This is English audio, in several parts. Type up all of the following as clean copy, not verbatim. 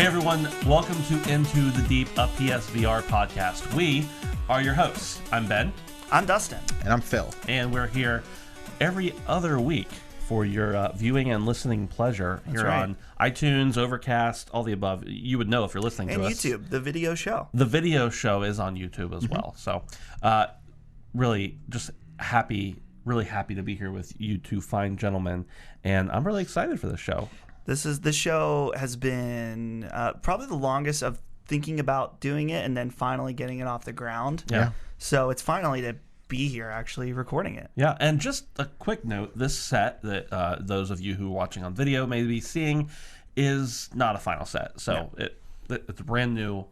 Hey everyone, welcome to Into the Deep, a PSVR podcast. We are your hosts. I'm Ben. I'm Dustin. And I'm Phil. And we're here every other week for your viewing and listening pleasure. That's here right. on iTunes, Overcast, all the above. You would know if you're listening to us. And YouTube, the video show. The video show is on YouTube as well. So really just really happy to be here with you two fine gentlemen. And I'm really excited for this show. This show has been probably the longest of thinking about doing it and then finally getting it off the ground. Yeah. So it's finally to be here actually recording it. Yeah, and just a quick note, this set that those of you who are watching on video may be seeing is not a final set. So it's a brand new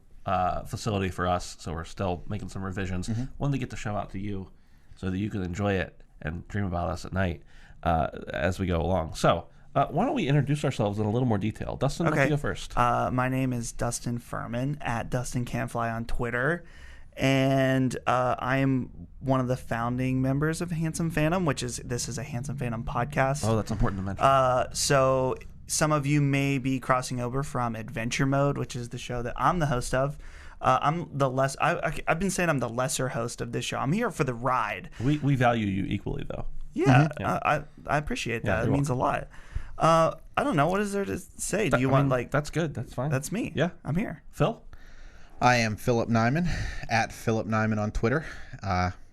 facility for us, so we're still making some revisions. Wanted to get the show out to you so that you can enjoy it and dream about us at night as we go along. So why don't we introduce ourselves in a little more detail? Dustin, let you go first. My name is Dustin Fuhrman, at Dustin Can Fly on Twitter. And I am one of the founding members of Handsome Phantom, this is a Handsome Phantom podcast. Oh, that's important to mention. So some of you may be crossing over from Adventure Mode, which is the show that I'm the host of. I've been saying I'm the lesser host of this show. I'm here for the ride. We value you equally, though. Yeah, I appreciate that. Yeah, it means a lot. I don't know. What is there to say? Do you want That's good. That's fine. That's me. Yeah. I'm here. Phil? I am Philip Neyman, at Philip Neyman on Twitter.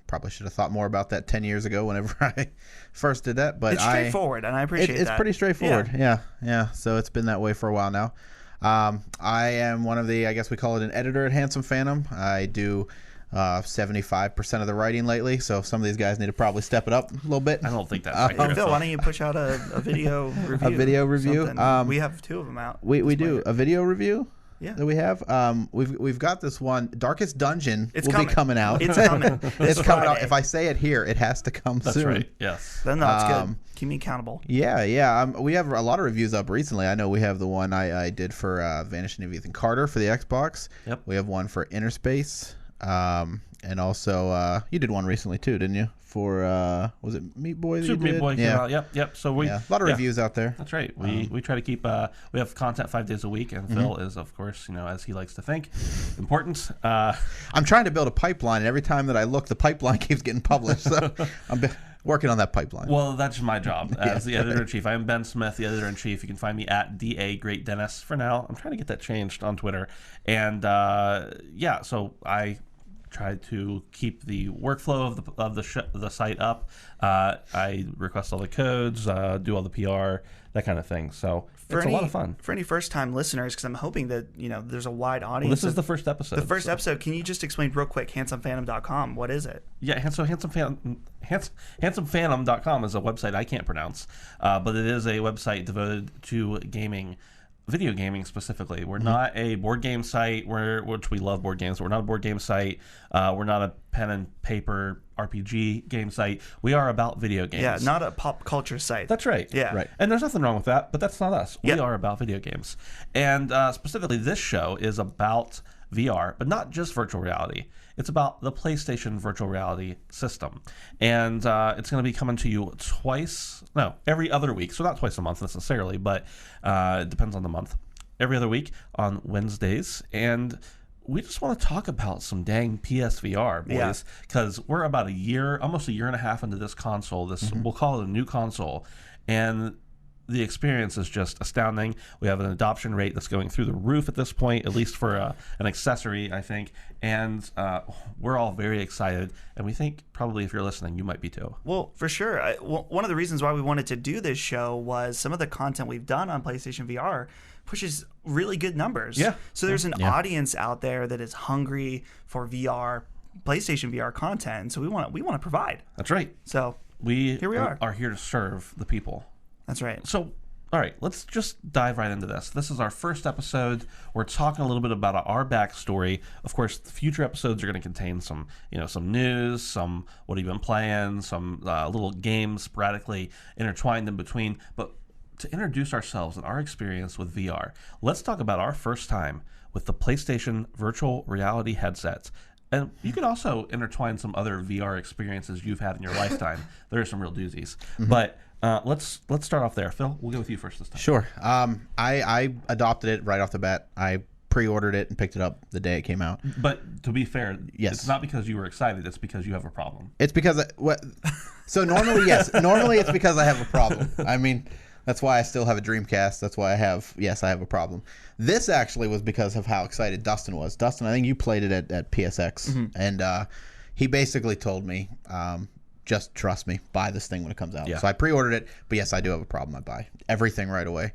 Probably should have thought more about that 10 years ago whenever I first did that. But It's straightforward, and I appreciate that. It's pretty straightforward. Yeah. So it's been that way for a while now. I am one of the, I guess we call it an editor at Handsome Phantom. I do 75% of the writing lately, so some of these guys need to probably step it up a little bit. I don't think that's right. Phil, why don't you push out a video review? A video review? We have two of them out. We do a video review. Yeah. That we have. We've got this one. Darkest Dungeon be coming out. It's coming. It's coming out. If I say it here, it has to come soon. That's right. Yes. Then no, it's good. Keep me accountable. Yeah. We have a lot of reviews up recently. I know we have the one I did for Vanishing of Ethan Carter for the Xbox. Yep. We have one for Inner Space. And also you did one recently too, didn't you? For was it Meat Boy? Super Meat Boy came out. Yep. So a lot of reviews out there. That's right. We try to keep. We have content 5 days a week, and Phil is, of course, as he likes to think, important. I'm trying to build a pipeline, and every time that I look, the pipeline keeps getting published. So I'm working on that pipeline. Well, that's my job as the editor-in-chief. I am Ben Smith, the editor-in-chief. You can find me at DA Great Dennis for now. I'm trying to get that changed on Twitter, and so I try to keep the workflow of the site up. I request all the codes, do all the PR, that kind of thing. So it's a lot of fun. For any first-time listeners, because I'm hoping that there's a wide audience. Well, this is the first episode. The first episode. Can you just explain real quick, handsomephantom.com? What is it? Yeah, so handsomephantom.com is a website I can't pronounce, but it is a website devoted to gaming. Video gaming specifically. We're not a board game site, which we love board games, but we're not a board game site. We're not a pen and paper RPG game site. We are about video games. Yeah, not a pop culture site. That's right. Yeah. Right. And there's nothing wrong with that, but that's not us. We are about video games. And specifically, this show is about VR, but not just virtual reality. It's about the PlayStation virtual reality system. And it's going to be coming to you every other week. So not twice a month necessarily, but it depends on the month. Every other week on Wednesdays. And we just want to talk about some dang PSVR, boys, because we're about almost a year and a half into this console. We'll call it a new console. And the experience is just astounding. We have an adoption rate that's going through the roof at this point, at least for an accessory, I think. And we're all very excited. And we think probably if you're listening, you might be too. Well, for sure. One of the reasons why we wanted to do this show was some of the content we've done on PlayStation VR pushes really good numbers. Yeah. So there's an audience out there that is hungry for PlayStation VR content. So we want to provide. That's right. So here we are here to serve the people. That's right. So, all right, let's just dive right into this. This is our first episode. We're talking a little bit about our backstory. Of course, the future episodes are going to contain some news, some what have you been playing, some little games sporadically intertwined in between. But to introduce ourselves and our experience with VR, let's talk about our first time with the PlayStation virtual reality headsets. And you can also intertwine some other VR experiences you've had in your lifetime. There are some real doozies. But Let's start off there. Phil, we'll go with you first this time. Sure. I adopted it right off the bat. I pre-ordered it and picked it up the day it came out. But to be fair, yes. It's not because you were excited. It's because you have a problem. It's because so normally, yes. Normally it's because I have a problem. I mean, that's why I still have a Dreamcast. That's why I have a problem. This actually was because of how excited Dustin was. Dustin, I think you played it at PSX, and he basically told me, just trust me, buy this thing when it comes out. Yeah. So I pre-ordered it, but yes, I do have a problem. I buy everything right away.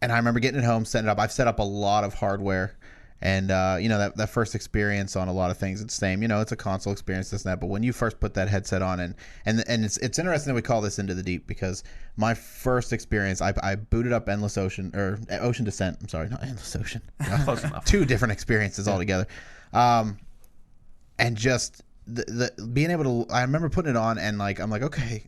And I remember getting it home, setting it up. I've set up a lot of hardware, and that first experience on a lot of things, it's the same. It's a console experience, this and that. But when you first put that headset on, and it's interesting that we call this Into the Deep, because my first experience, I booted up Ocean Descent. I'm sorry, not Endless Ocean. Close enough. Two different experiences altogether, and just the being able to. I remember putting it on, and I'm like, okay,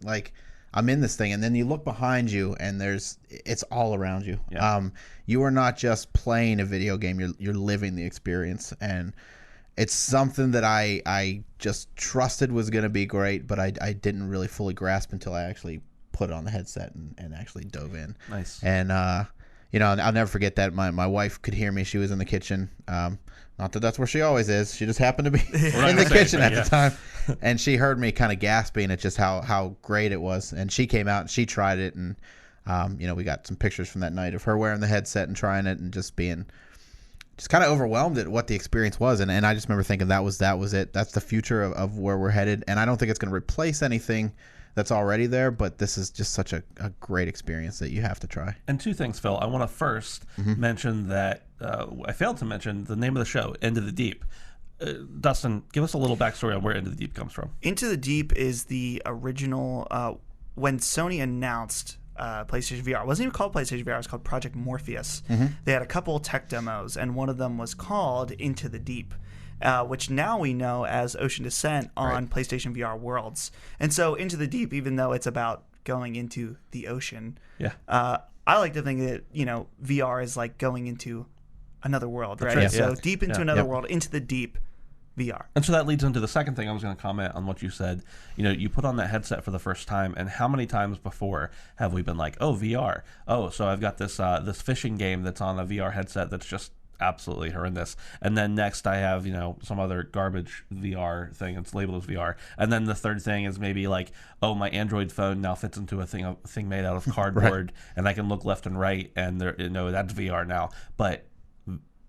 I'm in this thing, and then you look behind you, and it's all around you. Yeah. You are not just playing a video game; you're living the experience, and it's something that I just trusted was going to be great, but I didn't really fully grasp until I actually put it on the headset and actually dove in. Nice. And I'll never forget that my wife could hear me. She was in the kitchen. Not that that's where she always is. She just happened to be in the kitchen at the time. And she heard me kind of gasping at just how great it was. And she came out and she tried it. And, we got some pictures from that night of her wearing the headset and trying it and just being just kind of overwhelmed at what the experience was. And I just remember thinking that was it. That's the future of where we're headed. And I don't think it's going to replace anything that's already there, but this is just such a great experience that you have to try. And two things, Phil. I want to first mention that I failed to mention the name of the show, Into the Deep. Dustin, give us a little backstory on where Into the Deep comes from. Into the Deep is the original, when Sony announced PlayStation VR. It wasn't even called PlayStation VR. It was called Project Morpheus. They had a couple tech demos, and one of them was called Into the Deep. Which now we know as Ocean Descent on PlayStation VR Worlds. And so Into the Deep, even though it's about going into the ocean, I like to think that, VR is like going into another world, right? right. So Yeah. deep into another world, into the deep VR. And so that leads into the second thing I was going to comment on what you said. You put on that headset for the first time, and how many times before have we been like, oh, VR. Oh, so I've got this fishing game that's on a VR headset that's just absolutely horrendous. And then next I have, some other garbage VR thing. It's labeled as VR. And then the third thing is maybe like, oh, my Android phone now fits into a thing made out of cardboard, and I can look left and right, and that's VR now. But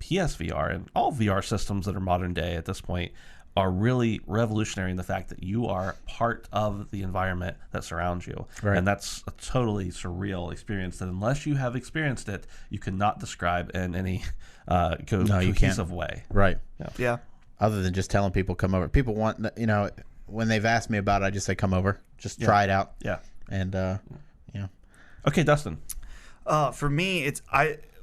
PSVR and all VR systems that are modern day at this point are really revolutionary in the fact that you are part of the environment that surrounds you. Right. And that's a totally surreal experience that unless you have experienced it, you cannot describe in any cohesive way. Right. Yeah. Other than just telling people come over. People want, when they've asked me about it, I just say come over. Just try it out. Yeah. And, Okay, Dustin. For me,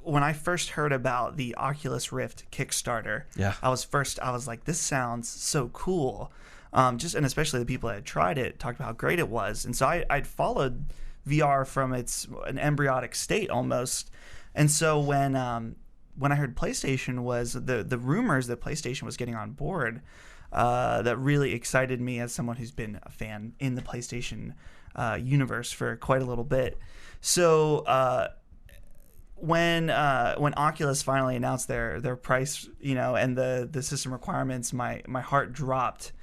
when I first heard about the Oculus Rift Kickstarter, I was like, this sounds so cool. And especially the people that had tried it talked about how great it was. And so I'd followed VR from an embryonic state almost. And so when I heard PlayStation was the rumors that PlayStation was getting on board, that really excited me as someone who's been a fan in the PlayStation universe for quite a little bit. So when Oculus finally announced their price, and the system requirements, my heart dropped.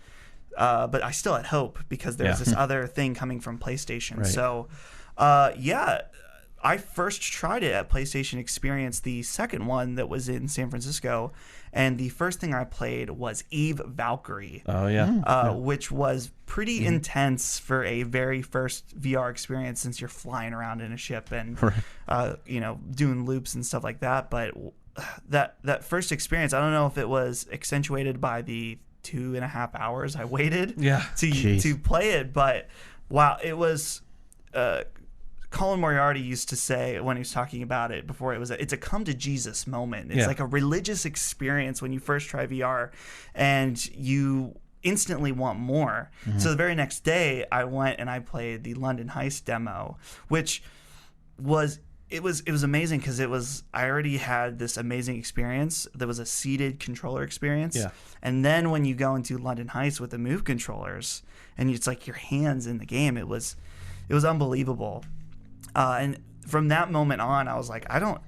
But I still had hope because there's this other thing coming from PlayStation. Right. So, I first tried it at PlayStation Experience, the second one that was in San Francisco, and the first thing I played was Eve Valkyrie. Oh yeah. Which was pretty intense for a very first VR experience, since you're flying around in a ship and doing loops and stuff like that. But that first experience, I don't know if it was accentuated by the 2.5 hours I waited to play it, but wow, it was. Colin Moriarty used to say when he was talking about it before, it's a come to Jesus moment. It's like a religious experience when you first try VR, and you instantly want more. So the very next day, I went and I played the London Heist demo, which was amazing because I already had this amazing experience. There was a seated controller experience, and then when you go into London Heist with the Move controllers, and it's like your hands in the game, it was it was unbelievable. And from that moment on, I was like, I don't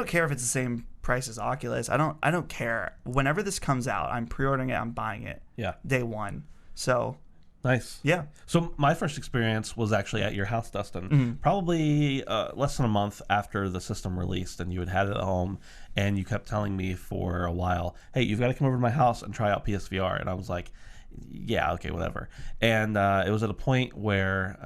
care if it's the same price as Oculus. I don't care. Whenever this comes out, I'm pre-ordering it. I'm buying it. Yeah. Day one. So. Nice. Yeah. So my first experience was actually at your house, Dustin. Probably less than a month after the system released, and you had it at home, and you kept telling me for a while, "Hey, you've got to come over to my house and try out PSVR." And I was like, "Yeah, okay, whatever." And it was at a point where,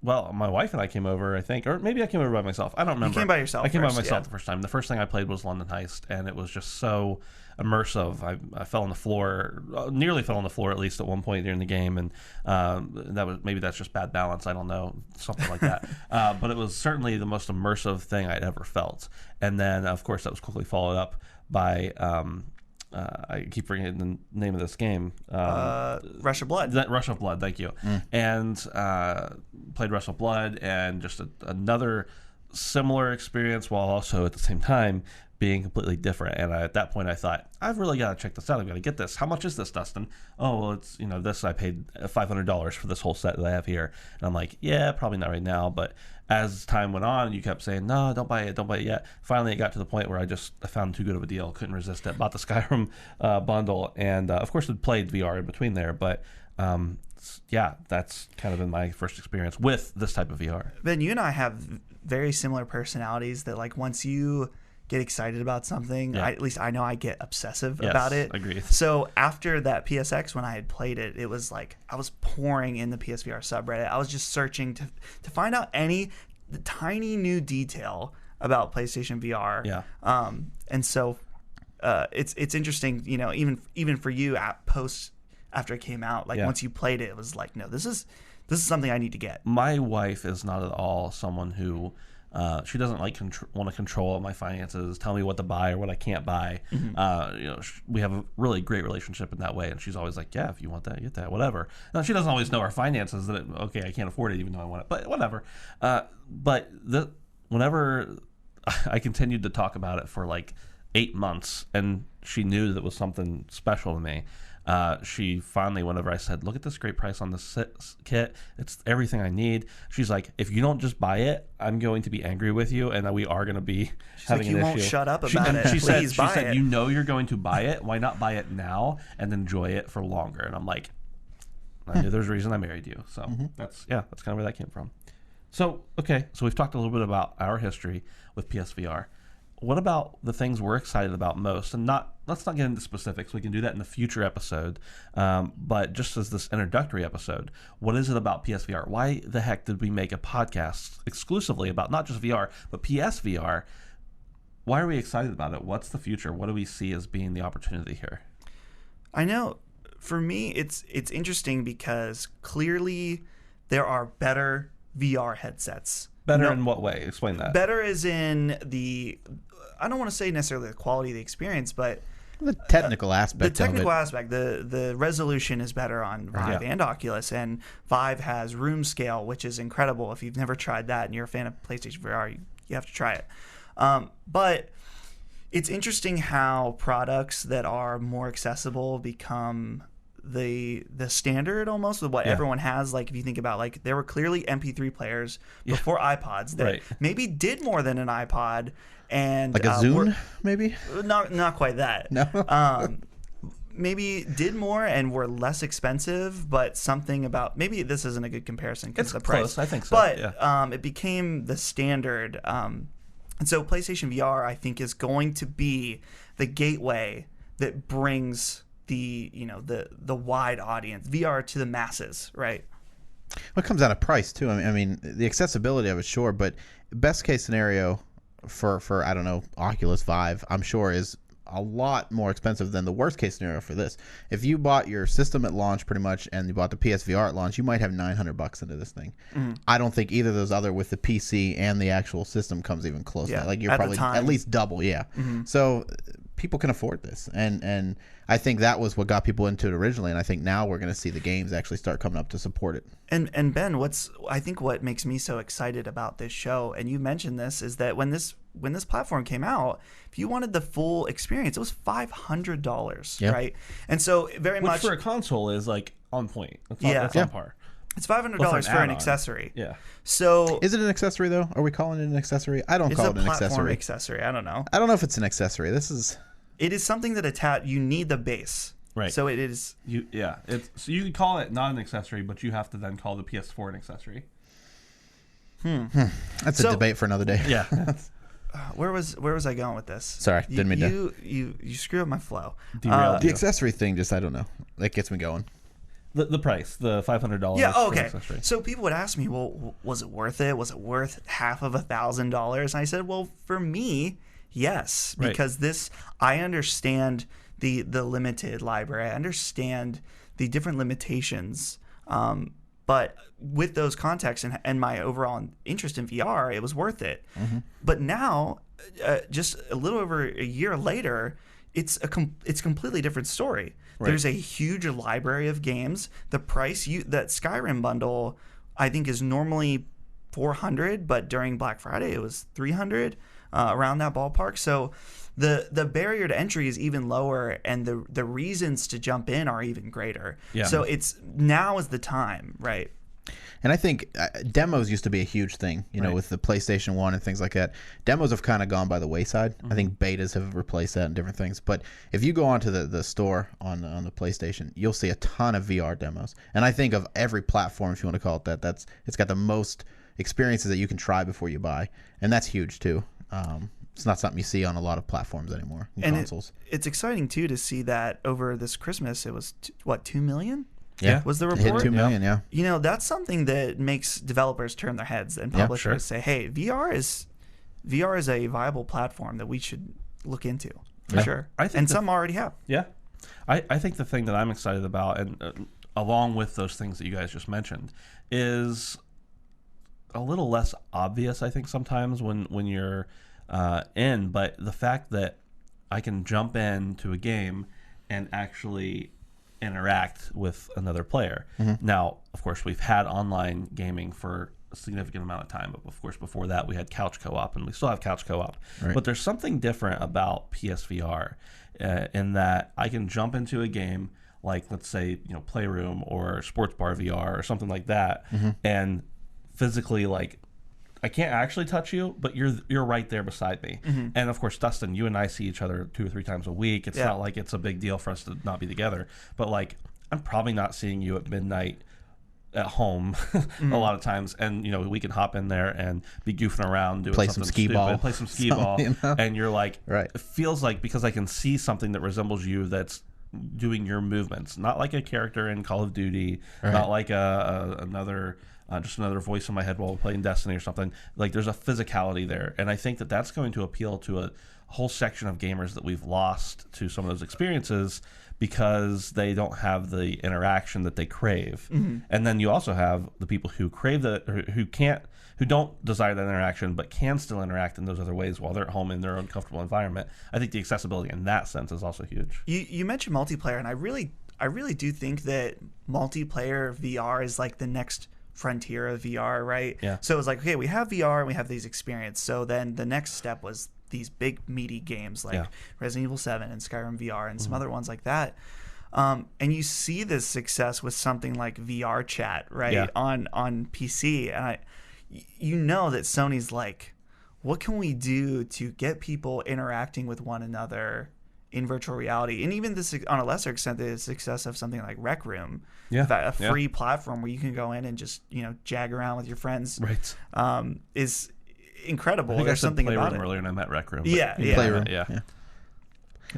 well, my wife and I came over, I think, or maybe I came over by myself. I don't remember. You came by yourself. I came by first, myself yeah. the first time. The first thing I played was London Heist, and it was just so immersive. I fell on the floor, nearly fell on the floor at least at one point during the game, and that's just bad balance. I don't know, something like that. But it was certainly the most immersive thing I'd ever felt. And then, of course, that was quickly followed up by I keep forgetting the name of this game. Rush of Blood. Rush of Blood, thank you. And played Rush of Blood, and just another similar experience, while also at the same time being completely different. And at that point I thought, I've really got to check this out. I've got to get this. How much is this, Dustin? Oh, well, it's, this, I paid $500 for this whole set that I have here. And I'm like, yeah, probably not right now. But as time went on, you kept saying, no, don't buy it yet. Finally, it got to the point where I found too good of a deal. Couldn't resist it. Bought the Skyrim bundle. And of course, I played VR in between there. But yeah, that's kind of been my first experience with this type of VR. Ben, you and I have very similar personalities that, like, once you get excited about something, at least I know I get obsessive about it. Agreed. So after that PSX, when I had played it, it was like I was pouring in the PSVR subreddit. I was just searching to find out the tiny new detail about PlayStation VR. Yeah. And so it's interesting, even for you after it came out, like once you played it, it was like, no, this is something I need to get. My wife is not at all someone who she doesn't want to control my finances, tell me what to buy or what I can't buy. We have a really great relationship in that way, and she's always like, yeah, if you want that, get that, whatever. Now, she doesn't always know our finances, okay, I can't afford it even though I want it, but whatever. Whenever I continued to talk about it for like 8 months, and she knew that it was something special to me, she finally, whenever I said, look at this great price on this kit, it's everything I need, she's like, if you don't just buy it, I'm going to be angry with you, and we are going to be having an issue. You won't shut up about it. She said, it. You know you're going to buy it. Why not buy it now and enjoy it for longer? And I'm like, I knew there's a reason I married you. So that's kind of where that came from. So, okay, so we've talked a little bit about our history with PSVR. What about the things we're excited about most? And let's not get into specifics. We can do that in a future episode. But just as this introductory episode, what is it about PSVR? Why the heck did we make a podcast exclusively about not just VR, but PSVR? Why are we excited about it? What's the future? What do we see as being the opportunity here? I know. For me, it's interesting because clearly there are better VR headsets. Better in what way? Explain that. Better as in I don't want to say necessarily the quality of the experience, but the technical aspect. The resolution is better on Vive and Oculus, and Vive has room scale, which is incredible. If you've never tried that and you're a fan of PlayStation VR, you have to try it. But it's interesting how products that are more accessible become the standard almost with what everyone has. Like if you think about, like, there were clearly MP3 players before iPods that maybe did more than an iPod, and like a Zune, maybe not quite that. No. Maybe did more and were less expensive, but something about, maybe this isn't a good comparison because of the price. Close, I think so. But it became the standard, and so PlayStation VR, I think, is going to be the gateway that brings the wide audience VR to the masses, right? Well, it comes down to price too. I mean, the accessibility of it, sure, but best case scenario for I don't know, Oculus Vive, I'm sure is a lot more expensive than the worst case scenario for this. If you bought your system at launch pretty much and you bought the PSVR at launch, you might have $900 into this thing. I don't think either of those other with the PC and the actual system comes even close to that. Like you're probably at least double, So people can afford this, and I think that was what got people into it originally, and I think now we're going to see the games actually start coming up to support it. And Ben, I think what makes me so excited about this show, and you mentioned this, is that when this platform came out, if you wanted the full experience, it was $500, right? And so Which for a console is like on point. It's on par. It's $500 Well, for an accessory. Yeah. So Is it an accessory though? Are we calling it an accessory? I don't it's call a it an platform accessory. accessory. I don't know. I don't know if it's an accessory. It is something that you need the base. Right. So it is. So you could call it not an accessory, but you have to then call the PS4 an accessory. That's a debate for another day. Yeah. Where was I going with this? Sorry, didn't mean to. You screw up my flow. The accessory thing, just I don't know. That gets me going. The price, the $500. Yeah. for an Okay. accessory. So people would ask me, well, was it worth it? Was it worth half of $1,000? And I said, well, for me, yes, Right. because I understand the limited library. I understand the different limitations. But with those contexts and my overall interest in VR, it was worth it. Mm-hmm. But now, just a little over a year later, it's a completely different story. Right. There's a huge library of games. The price that Skyrim bundle, I think, is normally $400, but during Black Friday it was $300, around that ballpark. So the barrier to entry is even lower, and the reasons to jump in are even greater. Yeah. So now is the time, right? And I think demos used to be a huge thing, right. With the PlayStation 1 and things like that. Demos have kind of gone by the wayside. Mm-hmm. I think betas have replaced that and different things. But if you go onto the store on the PlayStation, you'll see a ton of VR demos. And I think of every platform, if you want to call it that, it's got the most experiences that you can try before you buy. And that's huge, too. It's not something you see on a lot of platforms anymore, consoles. It's exciting, too, to see that over this Christmas, it was, 2 million? Yeah. Was the report? Hit 2 million, yeah. That's something that makes developers turn their heads and publishers say, hey, VR is a viable platform that we should look into, for sure. And some already have. Yeah. I think the thing that I'm excited about, and along with those things that you guys just mentioned, is a little less obvious, I think, sometimes when you're in. But the fact that I can jump into a game and actually interact with another player. Mm-hmm. Now, of course, we've had online gaming for a significant amount of time, but of course before that we had couch co-op, and we still have couch co-op. Right. But there's something different about PSVR in that I can jump into a game like, let's say, Playroom or Sports Bar VR or something like that, mm-hmm. and physically, like, I can't actually touch you, but you're right there beside me. Mm-hmm. And of course, Dustin, you and I see each other 2 or 3 times a week. It's not like it's a big deal for us to not be together. But like, I'm probably not seeing you at midnight at home a lot of times. And we can hop in there and be goofing around, doing play something some skee stupid, ball, play some skee ball, and you're like, right. It feels like, because I can see something that resembles you that's doing your movements, not like a character in Call of Duty, right. Not like another. Just another voice in my head while we're playing Destiny or something. Like, there's a physicality there. And I think that that's going to appeal to a whole section of gamers that we've lost to some of those experiences because they don't have the interaction that they crave. Mm-hmm. And then you also have the people who crave that, or who don't desire that interaction but can still interact in those other ways while they're at home in their own comfortable environment. I think the accessibility in that sense is also huge. You mentioned multiplayer, and I really do think that multiplayer VR is like the next frontier of VR, right? Yeah. So it was like, okay, we have VR and we have these experiences. So then the next step was these big meaty games like Resident Evil 7 and Skyrim VR and some other ones like that. And you see this success with something like VR chat, right? On PC. And that Sony's like, what can we do to get people interacting with one another in virtual reality? And even this, on a lesser extent, the success of something like Rec Room, a free platform where you can go in and just jag around with your friends, right? Is incredible. I think There's something about it. Earlier, and I met Rec Room. Playroom. Yeah.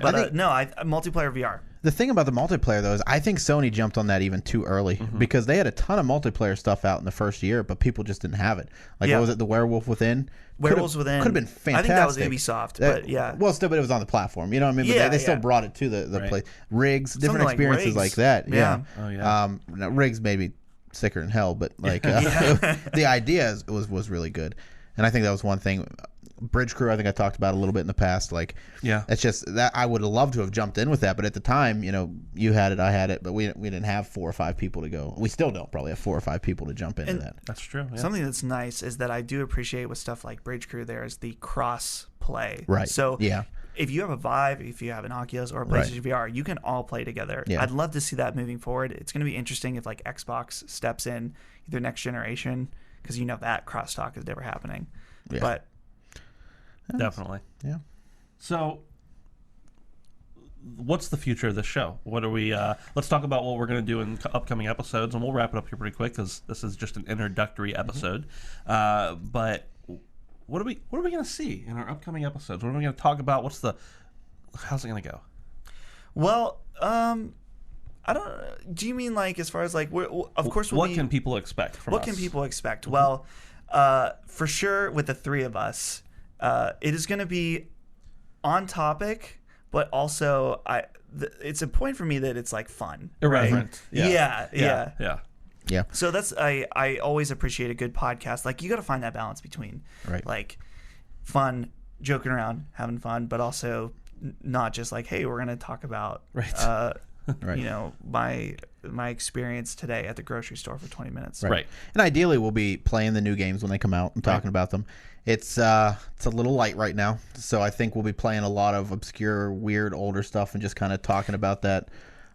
But multiplayer VR. The thing about the multiplayer, though, is I think Sony jumped on that even too early, mm-hmm. because they had a ton of multiplayer stuff out in the first year, but people just didn't have it. Like, what was it, the Werewolf Within? Werewolves Within could have been fantastic. I think that was Ubisoft, but yeah. Well, still, but it was on the platform. You know what I mean? But they still brought it to the right. place. Rigs, different something experiences like that. Yeah. Oh, yeah. Now, Rigs maybe sicker than hell, but like the idea was really good. And I think that was one thing. Bridge Crew, I think I talked about a little bit in the past. Like, it's just that I would have loved to have jumped in with that, but at the time, you had it, I had it, but we didn't have 4 or 5 people to go. We still don't probably have 4 or 5 people to jump into that. That's true. Yeah. Something that's nice is that I do appreciate with stuff like Bridge Crew there is the cross play. Right. So if you have a Vive, if you have an Oculus or a PlayStation VR, you can all play together. Yeah. I'd love to see that moving forward. It's going to be interesting if like Xbox steps in either next generation, because that crosstalk is never happening. Yeah. But Definitely. Yeah. So, what's the future of this show? What are we? Let's talk about what we're going to do in upcoming episodes, and we'll wrap it up here pretty quick because this is just an introductory episode. But what are we going to see in our upcoming episodes? What are we going to talk about? How's it going to go? Well, I don't. Do you mean like as far as like? Of course, what can people expect from us? What can people expect? Well, for sure, with the three of us, it is going to be on topic, but also it's a point for me that it's like fun, irreverent. Right? Yeah. So that's I always appreciate a good podcast. Like you got to find that balance between like fun, joking around, having fun, but also not just like, hey, we're going to talk about my experience today at the grocery store for 20 minutes. Right. And ideally, we'll be playing the new games when they come out and talking about them. It's a little light right now, so I think we'll be playing a lot of obscure, weird, older stuff and just kind of talking about that.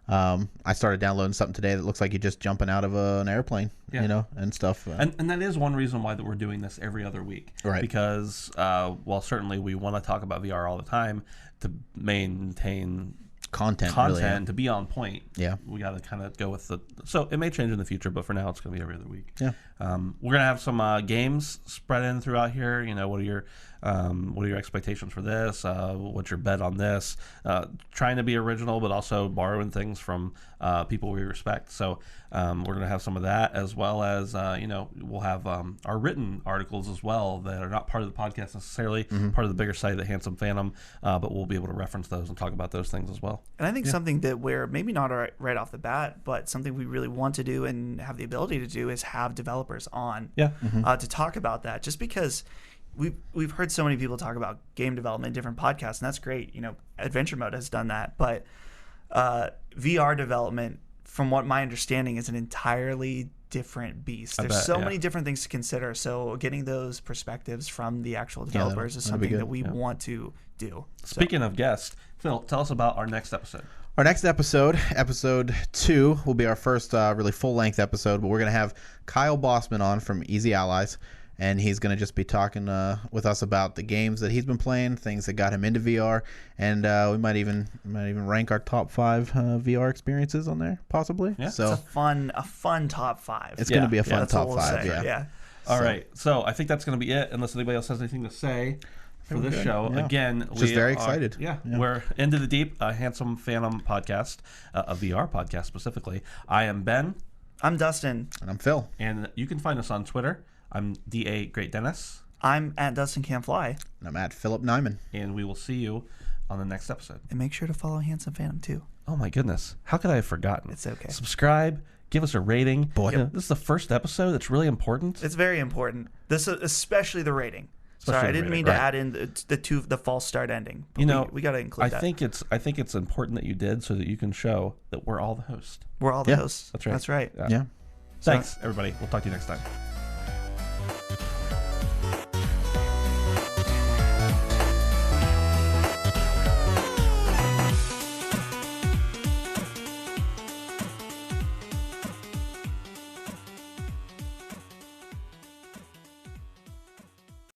I started downloading something today that looks like you're just jumping out of an airplane, and stuff. And that is one reason why that we're doing this every other week. Right. Because while certainly we want to talk about VR all the time to maintain content really, to be on point. Yeah. We got to kind of go with so it may change in the future, but for now it's going to be every other week. Yeah. We're going to have some games spread in throughout here. What are your expectations for this? What's your bet on this? Trying to be original, but also borrowing things from people we respect. So we're going to have some of that, as well as we'll have our written articles as well that are not part of the podcast necessarily, part of the bigger site, the Handsome Phantom, but we'll be able to reference those and talk about those things as well. And I think something that we're maybe not right off the bat, but something we really want to do and have the ability to do is have developers on to talk about that. Just because we've heard so many people talk about game development in different podcasts, and that's great. Adventure Mode has done that, but VR development, from what my understanding, is an entirely different beast. There's so many different things to consider. So getting those perspectives from the actual developers is something that we want to do. Speaking of guests, Phil, tell us about our next episode. Our next episode 2, will be our first really full-length episode, but we're going to have Kyle Bossman on from Easy Allies, and he's going to just be talking with us about the games that he's been playing, things that got him into VR, and we might even rank our top 5 VR experiences on there, possibly. Yeah. So it's a fun top 5. It's going to be a fun top 5. Yeah. All right. So I think that's going to be it, unless anybody else has anything to say for this show. Yeah. Again, just very excited. We're Into the Deep, a Handsome Phantom podcast, a VR podcast specifically. I am Ben. I'm Dustin. And I'm Phil. And you can find us on Twitter. I'm DA Great Dennis. I'm at Dustin Can't Fly. And I'm at Philip Neyman. And we will see you on the next episode. And make sure to follow Handsome Phantom too. Oh my goodness. How could I have forgotten? It's okay. Subscribe. Give us a rating. Boy. This is the first episode. That's really important. It's very important. Especially the rating. Sorry, I didn't mean to add in the false start ending. But we got to include that. I think it's important that you did, so that you can show that we're all the hosts. We're all the hosts. That's right. That's right. Yeah. Thanks, everybody. We'll talk to you next time.